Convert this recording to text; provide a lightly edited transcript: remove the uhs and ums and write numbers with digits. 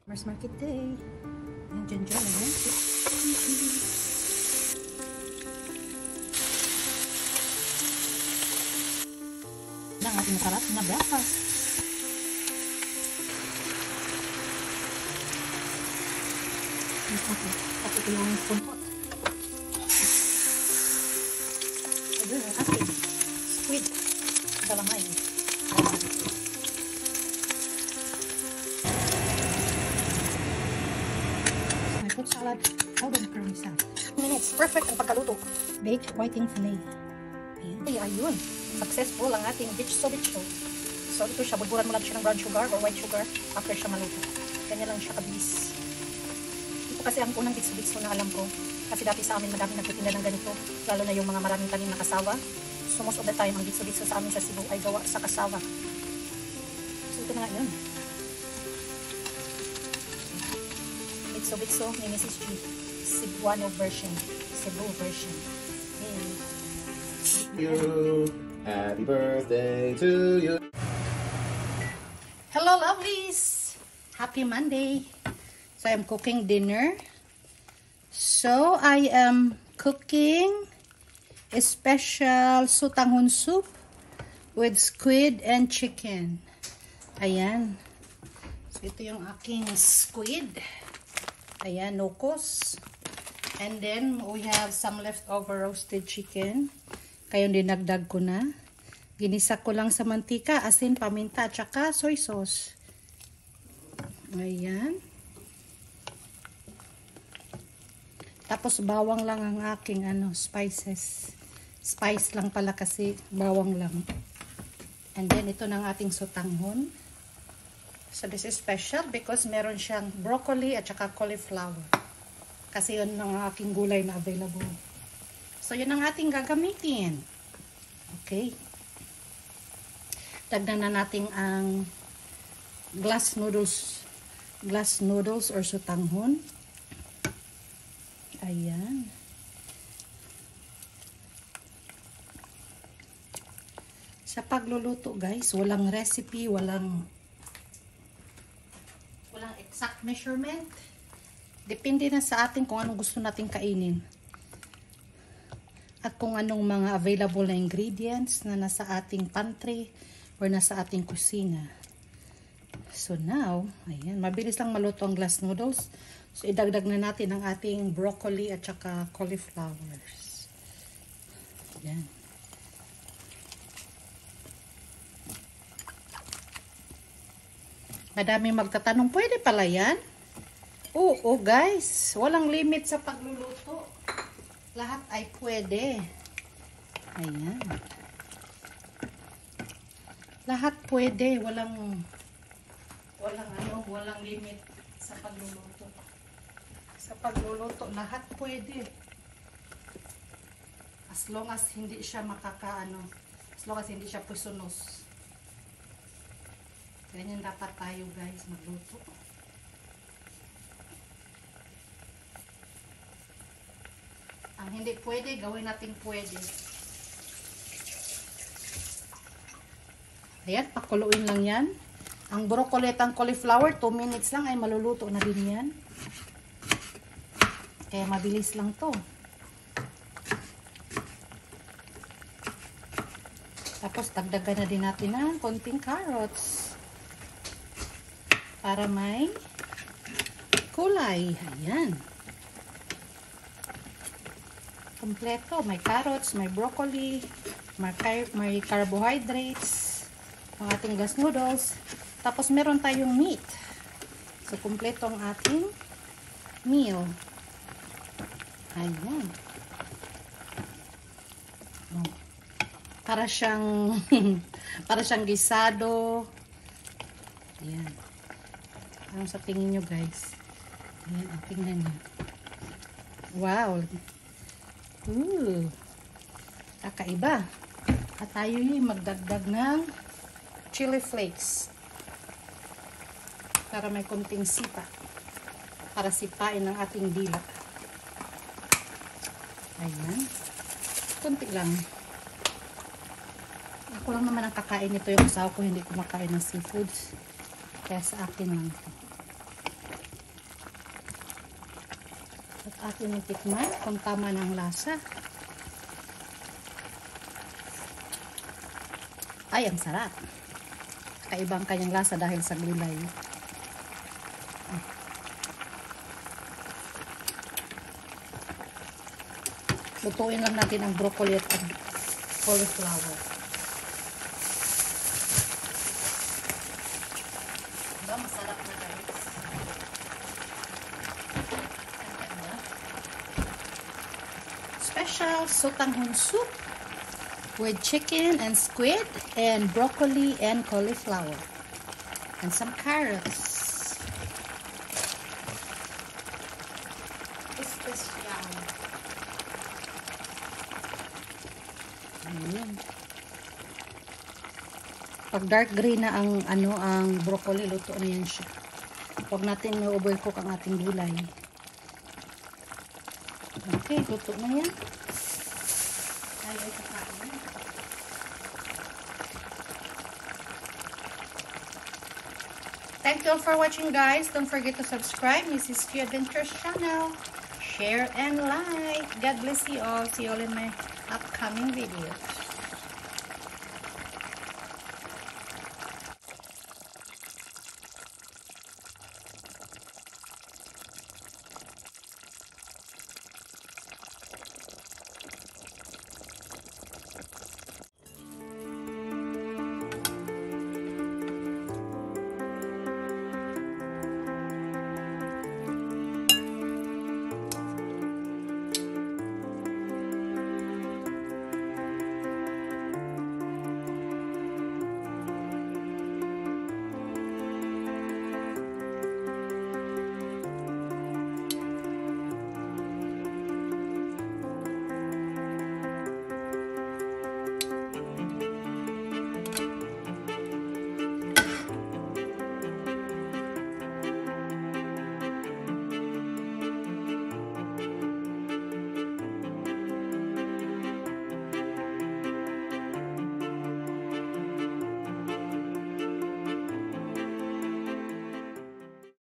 Farmers Market Day. Ayan, dyan. Ayan. Ang ating karat na breakfast. Tapos ito yung puntot. Ayun, ang ating squid. Dalamay. Fruit salad, powdered curry salad. 2 minutes. Perfect ang pagkaluto. Baked whiting fillet. Ayan. Ayun. Successful ang ating bitso. So, ito siya. Bulburan mo lang siya ng brown sugar or white sugar after siya maluto. Ganyan lang siya kabilis. Ito kasi ang unang bitso na alam ko. Kasi dati sa amin madaming nagtitinda ng ganito. Lalo na yung mga maraming tanim na kasawa. So, most of the time, ang bitso sa amin sa Cebu ay gawa sa kasawa. So, ito na nga yun. Bitso ni Mrs. G. Cebuano version. Cebu version. Hey. You. Happy birthday to you. Hello, lovelies! Happy Monday. So, I'm cooking dinner. So, I am cooking a special sutanghon soup with squid and chicken. Ayan. So, ito yung aking squid. Ayan, nokos. And then, we have some leftover roasted chicken. Kaya dinagdag ko na. Ginisa ko lang sa mantika, asin, paminta, at saka soy sauce. Ayan. Tapos, bawang lang ang aking spices. Spice lang pala kasi, bawang lang. And then, ito ng ating sutanghon. So, this is special because meron siyang broccoli at saka cauliflower. Kasi yun ang aking gulay na available. So, yun ang ating gagamitin. Okay. Dagdan na natin ang glass noodles or sutanghon. Ayan. Sa pagluluto, guys, walang recipe, walang exact measurement. Depende na sa atin kung anong gusto natin kainin. At kung anong mga available na ingredients na nasa ating pantry or nasa ating kusina. So now, ayan, mabilis lang maluto ang glass noodles. So idagdag na natin ang ating broccoli at saka cauliflowers. Ayan. Madaming magtatanong, pwede pala yan? Oo, guys. Walang limit sa pagluluto. Lahat ay pwede. Ayan. Lahat pwede. Walang limit sa pagluluto. Sa pagluluto, lahat pwede. As long as hindi siya as long as hindi siya pusunos. Ganyan dapat tayo, guys, magluto. Ang hindi pwede, gawin natin pwede. Ayan, pakuluin lang yan. Ang broccoli at ang cauliflower, 2 minutes lang ay maluluto na din yan. Kaya mabilis lang to. Tapos, dagdagan na din natin ng konting carrots. Para may kulay. Ayan. Kompleto. May carrots, may broccoli, may carbohydrates, ang ating glass noodles. Tapos meron tayong meat. So, kompleto ang ating meal. Ayan. Oh. Para siyang gisado. Ayan. Ano sa tingin nyo, guys? Ayan, tingnan nyo. Wow! Ooh! Kakaiba. At tayo yung magdagdag ng chili flakes. Para may konting sipa. Para sipain ang ating dila. Ayan. Konti lang. Ako lang naman ang kakain nito. Yung asawa ko hindi kumakain ng seafoods. Kaya sa akin lang ito. At ating tikman kung tama ng lasa. Ay, ang sarap. Kaibang kanyang lasa dahil sa gulay. Lutuin lang natin ang broccoli at cauliflower. Diba, masarap na guys. Special sotanghon soup with chicken and squid and broccoli and cauliflower and some carrots. Is this yummy? Ayan. Pag dark green na ang ang broccoli, luto na yan siya. Huwag natin na-overcook ang ating gulay. Okay, luto na yan. Tayo ay kakain. Thank you all for watching, guys. Don't forget to subscribe, Mrs. Q Adventures channel. Share and like. God bless you all. See you all in my upcoming videos.